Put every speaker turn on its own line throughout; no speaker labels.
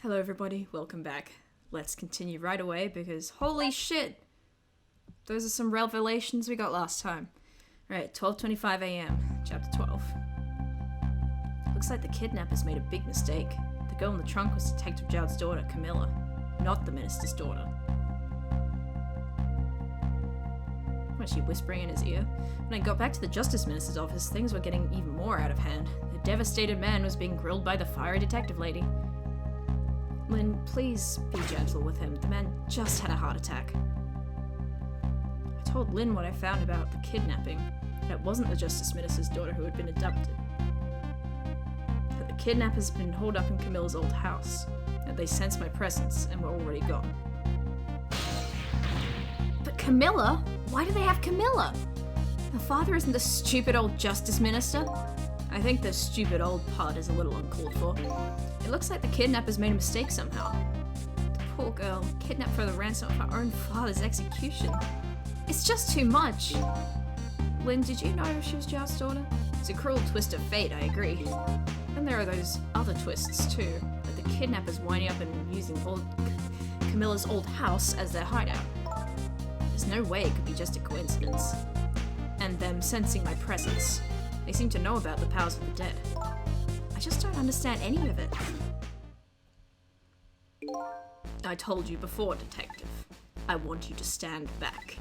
Hello everybody, welcome back. Let's continue right away because holy shit! Those are some revelations we got last time. Alright, 12:25 a.m., chapter 12. Looks like the kidnappers made a big mistake. The girl in the trunk was Detective Jowd's daughter, Kamila, not the minister's daughter. Was she whispering in his ear? When I got back to the Justice Minister's office, things were getting even more out of hand. The devastated man was being grilled by the fiery detective lady. Lynn, please be gentle with him. The man just had a heart attack. I told Lynn what I found about the kidnapping, that it wasn't the Justice Minister's daughter who had been abducted. That the kidnappers had been holed up in Camilla's old house, that they sensed my presence and were already gone. But Kamila? Why do they have Kamila? Her father isn't the stupid old Justice Minister. I think the stupid old part is a little uncalled for. It looks like the kidnappers made a mistake somehow. The poor girl, kidnapped for the ransom of her own father's execution. It's just too much. Lynn, did you know she was Jowd's daughter? It's a cruel twist of fate, I agree. Then there are those other twists too, like the kidnappers winding up and using Camilla's old house as their hideout. There's no way it could be just a coincidence. And them sensing my presence. They seem to know about the powers of the dead. I just don't understand any of it. I told you before, Detective. I want you to stand back.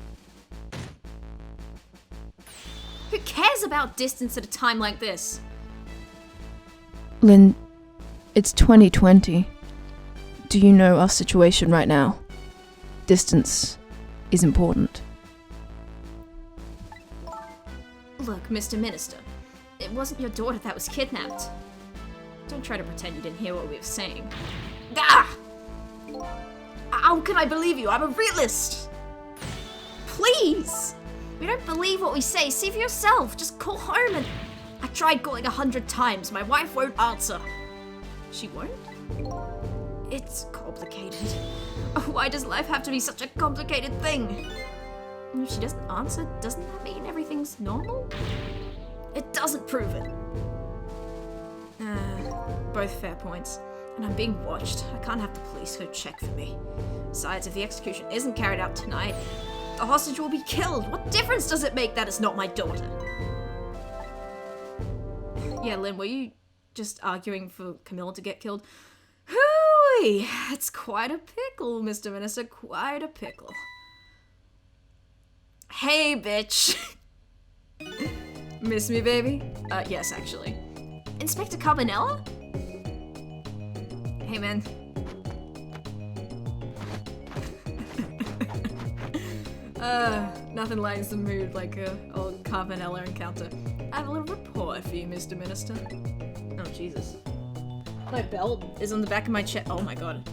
Who cares about distance at a time like this?
Lynn, it's 2020. Do you know our situation right now? Distance is important.
Look, Mr. Minister, it wasn't your daughter that was kidnapped. Don't try to pretend you didn't hear what we were saying. Ah! How can I believe you? I'm a realist! Please! We don't believe what we say. See for yourself. Just call home and... I tried calling 100 times. My wife won't answer. She won't? It's complicated. Why does life have to be such a complicated thing? And if she doesn't answer, doesn't that mean everything's normal? It doesn't prove it. Both fair points. And I'm being watched. I can't have the police go check for me. Besides, if the execution isn't carried out tonight, the hostage will be killed. What difference does it make that it's not my daughter? Yeah, Lynn, were you just arguing for Kamila to get killed? Hooey! It's quite a pickle, Mr. Minister. Quite a pickle. Hey, bitch! Miss me, baby? Yes, actually. Inspector Carbonella? Hey, man. Nothing lightens the mood like a old Carbonella encounter. I have a little report for you, Mr. Minister. Oh, Jesus. My belt is on the back of my chair. Oh my god.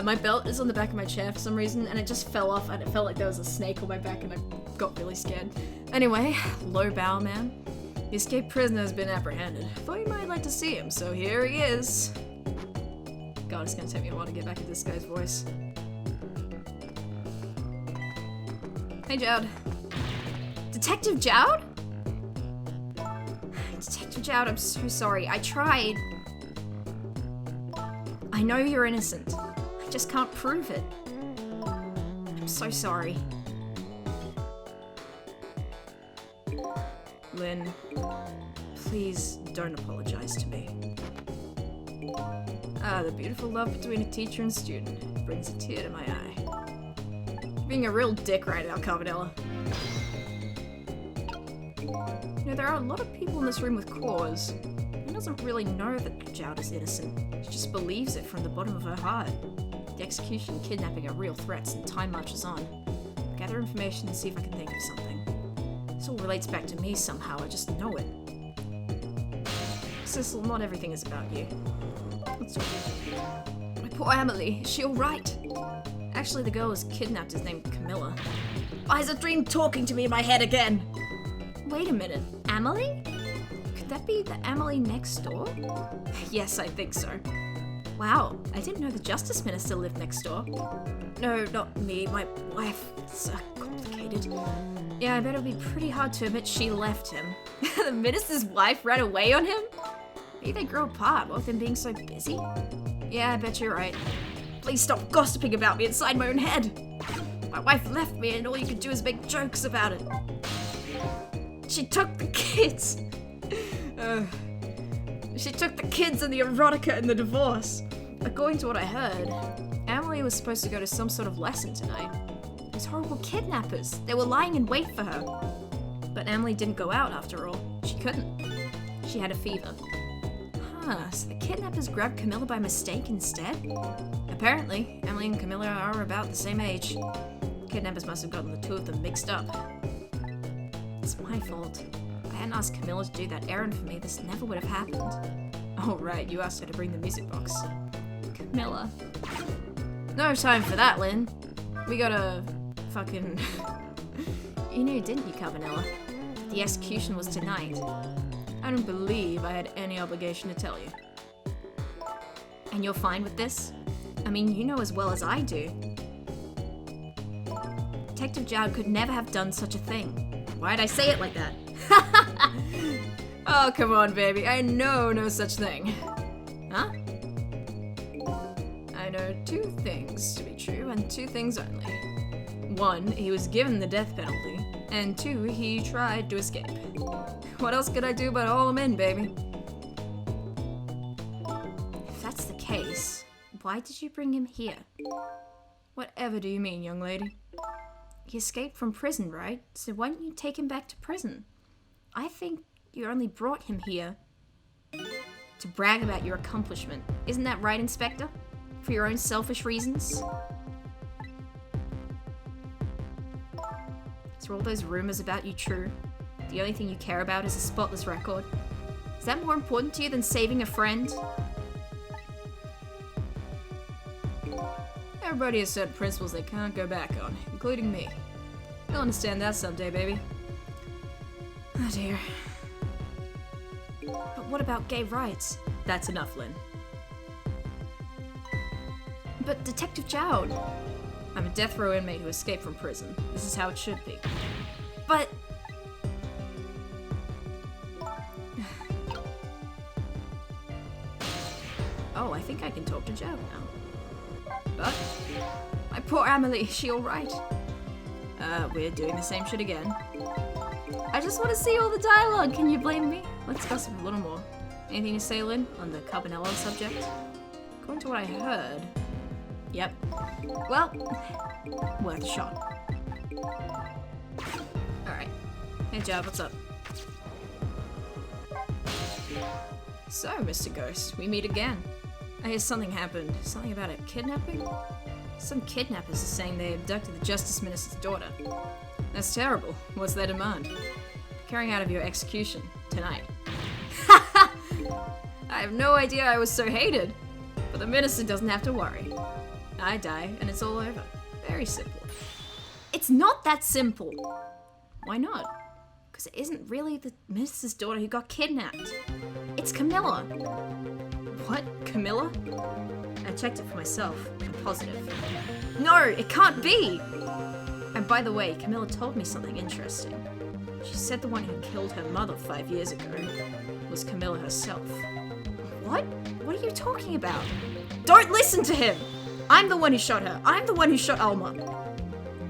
My belt is on the back of my chair for some reason, and it just fell off, and it felt like there was a snake on my back, and I got really scared. Anyway, low bow man. The escaped prisoner has been apprehended. Thought you might like to see him, so here he is. God, it's gonna take me a while to get back into this guy's voice. Hey, Jowd. Detective Jowd? Detective Jowd, I'm so sorry. I tried. I know you're innocent. I just can't prove it. I'm so sorry. Lynn, please don't apologize to me. The beautiful love between a teacher and student brings a tear to my eye. You're being a real dick right now, Carbonella. You know, there are a lot of people in this room with claws. He doesn't really know that Jowd is innocent. She just believes it from the bottom of her heart. The execution and kidnapping are real threats, and time marches on. Gather information and see if I can think of something. This all relates back to me somehow, I just know it. Cecil, not everything is about you. My poor Emily, is she alright? Actually, the girl who was kidnapped is named Kamila. Why is a dream talking to me in my head again? Wait a minute, Emily? Could that be the Emily next door? Yes, I think so. Wow, I didn't know the Justice Minister lived next door. No, not me, my wife. It's complicated. Yeah, I bet it'll be pretty hard to admit she left him. The minister's wife ran away on him? Maybe they grew apart, both of them being so busy? Yeah, I bet you're right. Please stop gossiping about me inside my own head. My wife left me and all you could do is make jokes about it. She took the kids. She took the kids and the erotica and the divorce. According to what I heard, Emily was supposed to go to some sort of lesson tonight. Those horrible kidnappers. They were lying in wait for her. But Emily didn't go out after all. She couldn't. She had a fever. Huh, so the kidnappers grabbed Kamila by mistake instead? Apparently, Emily and Kamila are about the same age. Kidnappers must have gotten the two of them mixed up. It's my fault. If I hadn't asked Kamila to do that errand for me, this never would have happened. Oh right, you asked her to bring the music box. Kamila. No time for that, Lynn. We gotta fucking... You knew, didn't you, Cabanella? The execution was tonight. I don't believe I had any obligation to tell you. And you're fine with this? I mean, you know as well as I do. Detective Jowd could never have done such a thing. Why'd I say it like that? Oh, come on, baby. I know no such thing. Huh? I know two things to be true, and two things only. One, he was given the death penalty, and two, he tried to escape. What else could I do but haul him in, baby? If that's the case, why did you bring him here? Whatever do you mean, young lady? He escaped from prison, right? So why don't you take him back to prison? I think you only brought him here to brag about your accomplishment. Isn't that right, Inspector? For your own selfish reasons? So are all those rumors about you true? The only thing you care about is a spotless record? Is that more important to you than saving a friend? Everybody has certain principles they can't go back on, including me. You'll understand that someday, baby. Oh dear. But what about gay rights? That's enough, Lynn. But Detective Jowd! I'm a death row inmate who escaped from prison. This is how it should be. But... Oh, I think I can talk to Jowd now. But... My poor Amelie, is she alright? We're doing the same shit again. I just want to see all the dialogue, can you blame me? Let's gossip a little more. Anything to say, Lynn, on the Cabanella subject? According to what I heard... Yep. Well, worth a shot. Alright. Hey, Jowd, what's up? So, Mr. Ghost, we meet again. I hear something happened. Something about a kidnapping? Some kidnappers are saying they abducted the Justice Minister's daughter. That's terrible. What's their demand? Carrying out of your execution tonight. I have no idea I was so hated. But the minister doesn't have to worry. I die, and it's all over. Very simple. It's not that simple. Why not? Because it isn't really the minister's daughter who got kidnapped. It's Kamila. What? Kamila? I checked it for myself. I'm positive. No, it can't be! And by the way, Kamila told me something interesting. She said the one who killed her mother 5 years ago was Kamila herself. What? What are you talking about? Don't listen to him! I'm the one who shot her. I'm the one who shot Alma.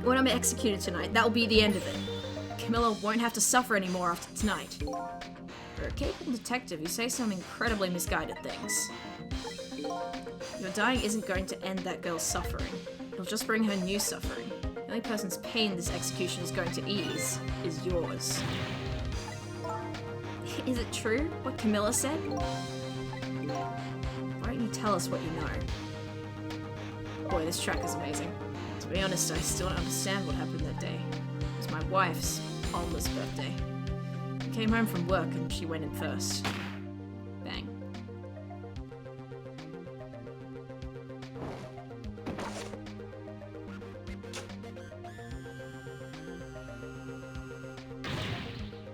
When I'm executed tonight, that'll be the end of it. Kamila won't have to suffer anymore after tonight. For a capable detective, you say some incredibly misguided things. Your dying isn't going to end that girl's suffering. It'll just bring her new suffering. The only person's pain this execution is going to ease is yours. Is it true, what Kamila said? Why don't you tell us what you know? Boy, this track is amazing. To be honest, I still don't understand what happened that day. It was my wife's, Alma's birthday. I came home from work and she went in first. Bang.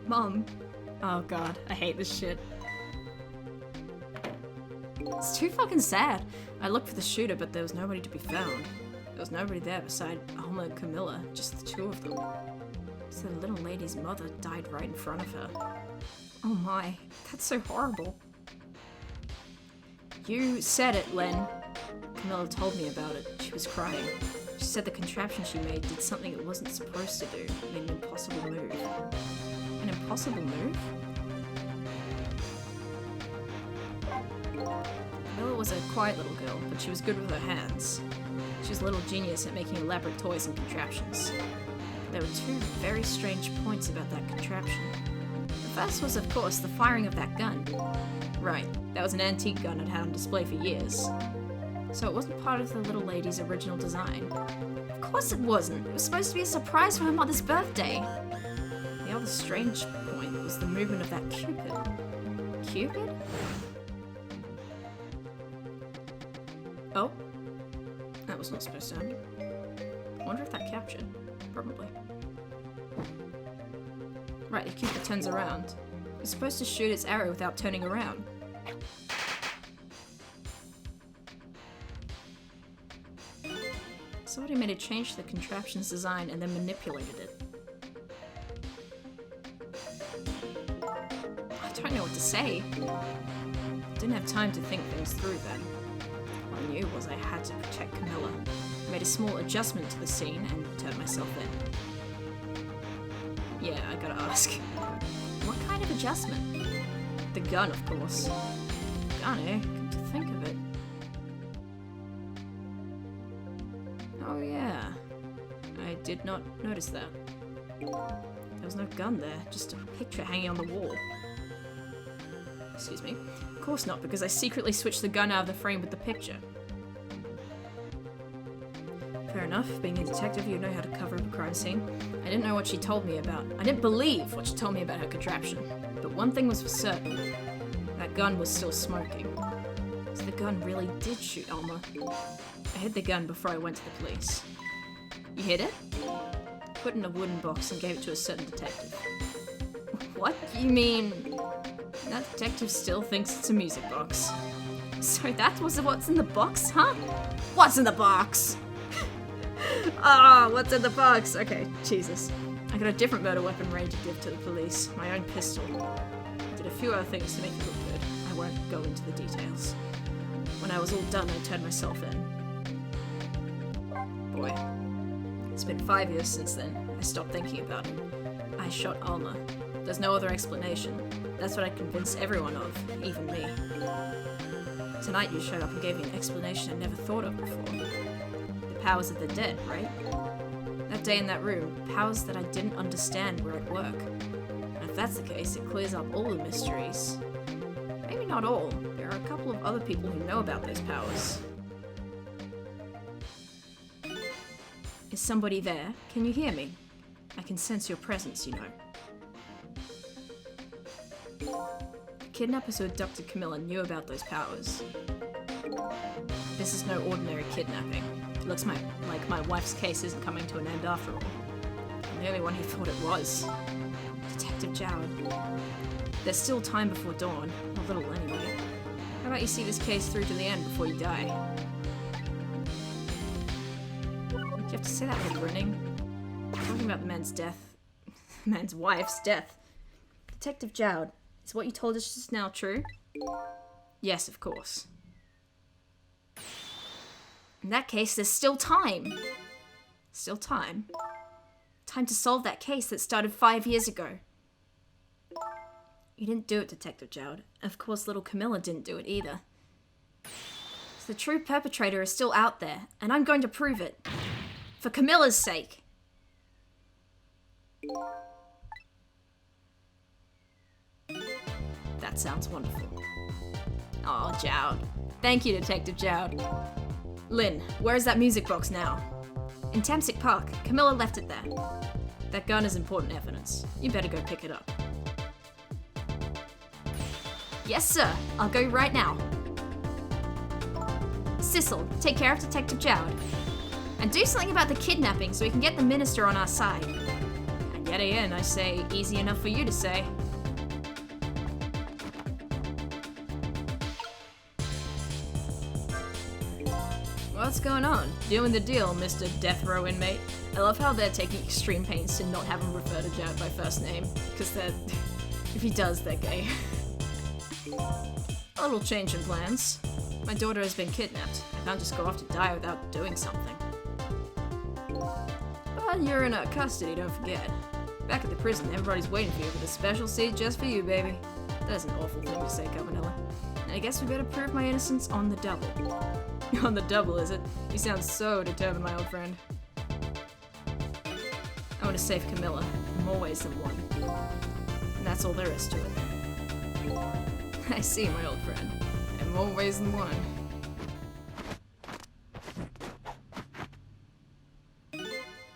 Mom. Oh god, I hate this shit. It's too fucking sad. I looked for the shooter, but there was nobody to be found. There was nobody there beside Alma and Kamila, just the two of them. So the little lady's mother died right in front of her. Oh my, that's so horrible. You said it, Len. Camilla told me about it, she was crying. She said the contraption she made did something it wasn't supposed to do. It made an impossible move. An impossible move? Camilla was a quiet little girl, but she was good with her hands. She was a little genius at making elaborate toys and contraptions. There were two very strange points about that contraption. The first was, of course, the firing of that gun. Right, that was an antique gun I'd had on display for years. So it wasn't part of the little lady's original design. Of course it wasn't. It was supposed to be a surprise for her mother's birthday. The other strange point was the movement of that Cupid. Cupid? Oh. That was not supposed to happen. I wonder if that captured. Probably. Right, the Cupid turns around. It's supposed to shoot its arrow without turning around. Somebody made a change to the contraption's design and then manipulated it. I don't know what to say. Didn't have time to think things through then. All I knew was I had to protect Camilla. I made a small adjustment to the scene and turned myself in. Yeah, I gotta ask. What kind of adjustment? The gun, of course. Gun, eh? Come to think of it. Oh yeah. I did not notice that. There was no gun there, just a picture hanging on the wall. Excuse me. Of course not, because I secretly switched the gun out of the frame with the picture. Fair enough, being a detective, you know how to cover up a crime scene. I didn't know what she told me about. I didn't believe what she told me about her contraption. But one thing was for certain. That gun was still smoking. So the gun really did shoot Alma. I hid the gun before I went to the police. You hid it? Put it in a wooden box and gave it to a certain detective. What? You mean... That detective still thinks it's a music box. So that was what's in the box, huh? What's in the box? Ah, what's in the box? Okay, Jesus. I got a different murder weapon ready to give to the police. My own pistol. I did a few other things to make it look good. I won't go into the details. When I was all done, I turned myself in. Boy. It's been 5 years since then. I stopped thinking about it. I shot Alma. There's no other explanation. That's what I convinced everyone of, even me. Tonight you showed up and gave me an explanation I never thought of before. The powers of the dead, right? That day in that room, powers that I didn't understand were at work. And if that's the case, it clears up all the mysteries. Maybe not all. There are a couple of other people who know about those powers. Is somebody there? Can you hear me? I can sense your presence, you know. The kidnappers who abducted Camilla knew about those powers. This is no ordinary kidnapping. It looks like my wife's case isn't coming to an end after all. I'm the only one who thought it was. Detective Jowd. There's still time before dawn. A little anyway. How about you see this case through to the end before you die? Do you have to say that while grinning? Talking about the man's death. The man's wife's death. Detective Jowd, is what you told us just now true? Yes, of course. In that case, there's still time. Still time? Time to solve that case that started 5 years ago. You didn't do it, Detective Jowd. Of course, little Camilla didn't do it either. So the true perpetrator is still out there, and I'm going to prove it. For Camilla's sake. That sounds wonderful. Oh, Jowd. Thank you, Detective Jowd. Lynn, where is that music box now? In Tamsic Park. Camilla left it there. That gun is important evidence. You better go pick it up. Yes, sir. I'll go right now. Sissel, take care of Detective Jowd. And do something about the kidnapping so we can get the minister on our side. And yet again, I say, easy enough for you to say. What's going on? Doing the deal, Mr. Death Row inmate. I love how they're taking extreme pains to not have him refer to Jowd by first name, because they're... if he does, they're gay. A little change in plans. My daughter has been kidnapped. I can't just go off to die without doing something. But you're in custody, don't forget. Back at the prison, everybody's waiting for you with a special seat just for you, baby. That is an awful thing to say, Kamila. And I guess we better prove my innocence on the double. On the double, is it? You sound so determined, my old friend. I want to save Kamila. I'm always the one. And that's all there is to it. I see, my old friend. I'm always the one.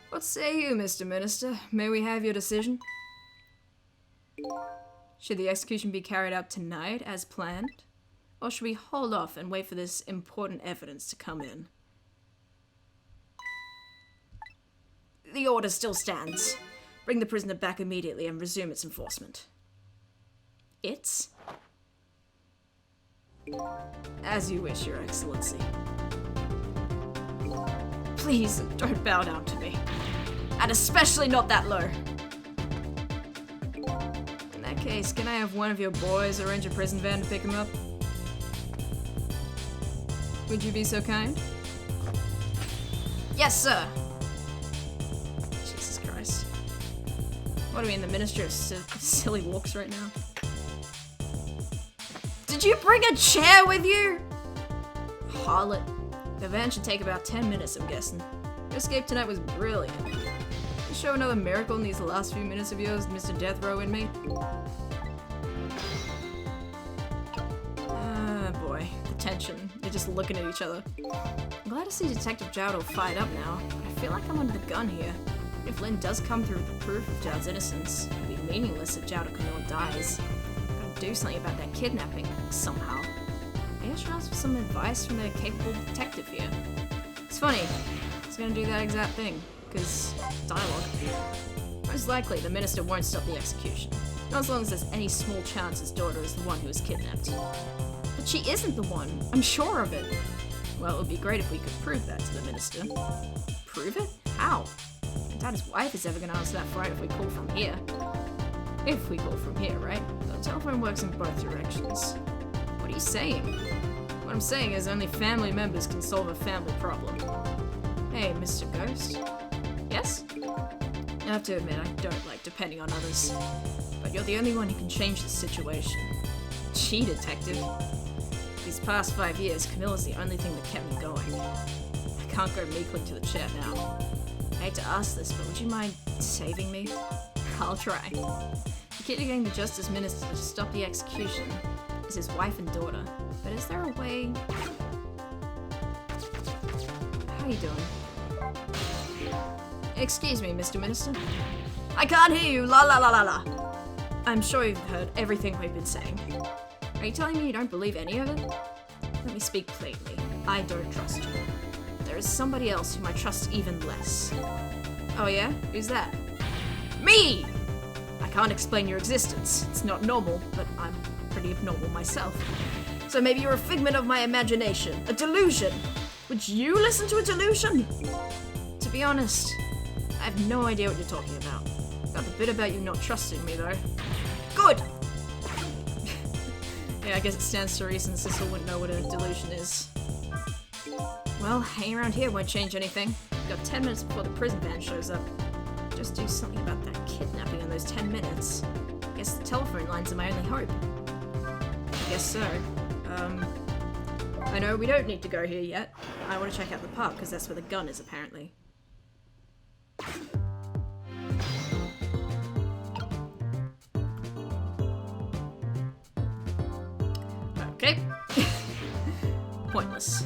What say you, Mr. Minister? May we have your decision? Should the execution be carried out tonight as planned? Or should we hold off and wait for this important evidence to come in? The order still stands. Bring the prisoner back immediately and resume its enforcement. It's? As you wish, Your Excellency. Please, don't bow down to me. And especially not that low. In that case, can I have one of your boys arrange a prison van to pick him up? Would you be so kind? Yes, sir! Jesus Christ. What are we in the Ministry of Silly Walks right now? Did you bring a chair with you? Harlot. The van should take about 10 minutes, I'm guessing. Your escape tonight was brilliant. You show another miracle in these last few minutes of yours, Mr. Death Row inmate. Ah, boy. The tension. They're just looking at each other. I'm glad to see Detective Jowd all fired up now. I feel like I'm under the gun here. If Lynn does come through with the proof of Jowd's innocence, it'll be meaningless if Jowd or Kamila dies. Gotta do something about that kidnapping, somehow. Maybe I should ask for some advice from the capable detective here. It's funny, I was gonna do that exact thing, because dialogue. Most likely, the minister won't stop the execution. Not as long as there's any small chance his daughter is the one who was kidnapped. But she isn't the one, I'm sure of it. Well, it would be great if we could prove that to the minister. Prove it? How? I doubt his wife is ever gonna answer that fright if we call from here. If we call from here, right? The telephone works in both directions. What are you saying? What I'm saying is only family members can solve a family problem. Hey, Mr. Ghost. Yes? I have to admit, I don't like depending on others. But you're the only one who can change the situation. Gee, detective. These past 5 years, Kamila's the only thing that kept me going. I can't go meekly to the chair now. I hate to ask this, but would you mind saving me? I'll try. The kid getting the Justice Minister to stop the execution is his wife and daughter. But is there a way... How you doing? Excuse me, Mr. Minister. I can't hear you, la la la la la. I'm sure you've heard everything we've been saying. Are you telling me you don't believe any of it? Let me speak plainly. I don't trust you. There is somebody else whom I trust even less. Oh yeah? Who's that? Me! I can't explain your existence. It's not normal, but I'm pretty abnormal myself. So maybe you're a figment of my imagination. A delusion. Would you listen to a delusion? To be honest, I have no idea what you're talking about. Got the bit about you not trusting me, though. Good! Yeah, I guess it stands to reason Sister wouldn't know what a delusion is. Well, hanging around here won't change anything. We've got 10 minutes before the prison van shows up. Just do something about that kidnapping in those 10 minutes. Guess the telephone lines are my only hope. I guess so. I know we don't need to go here yet. I want to check out the park, because that's where the gun is, apparently. Okay. Pointless.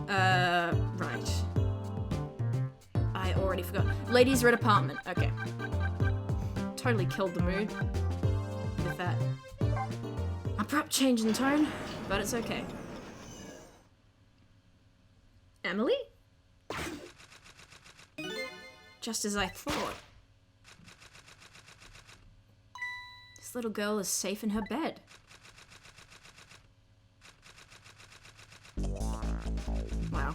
Right. I already forgot. Ladies' red apartment. Okay. Totally killed the mood with that abrupt change in tone, but it's okay. Emily? Just as I thought. This little girl is safe in her bed. Wow.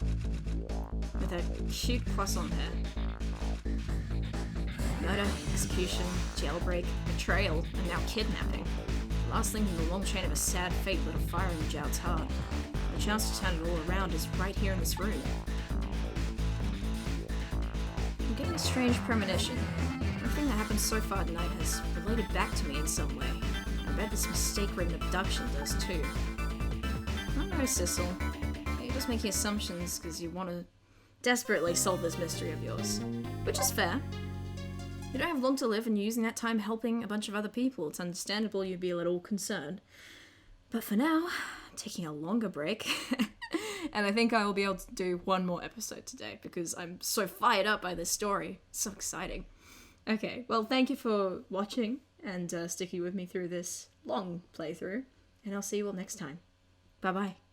With a cute croissant hair. Murder, execution, jailbreak, betrayal, and now kidnapping. Last link in the long chain of a sad fate lit a fire in Jout's heart. The chance to turn it all around is right here in this room. I'm getting a strange premonition. Everything that happened so far tonight has related back to me in some way. I bet this mistake-ridden abduction does too. I don't know, Sissel. You're just making assumptions because you want to desperately solve this mystery of yours. Which is fair. You don't have long to live and you're using that time helping a bunch of other people. It's understandable you'd be a little concerned. But for now, I'm taking a longer break. And I think I will be able to do one more episode today because I'm so fired up by this story. It's so exciting. Okay, well, thank you for watching and sticking with me through this long playthrough. And I'll see you all next time. Bye-bye.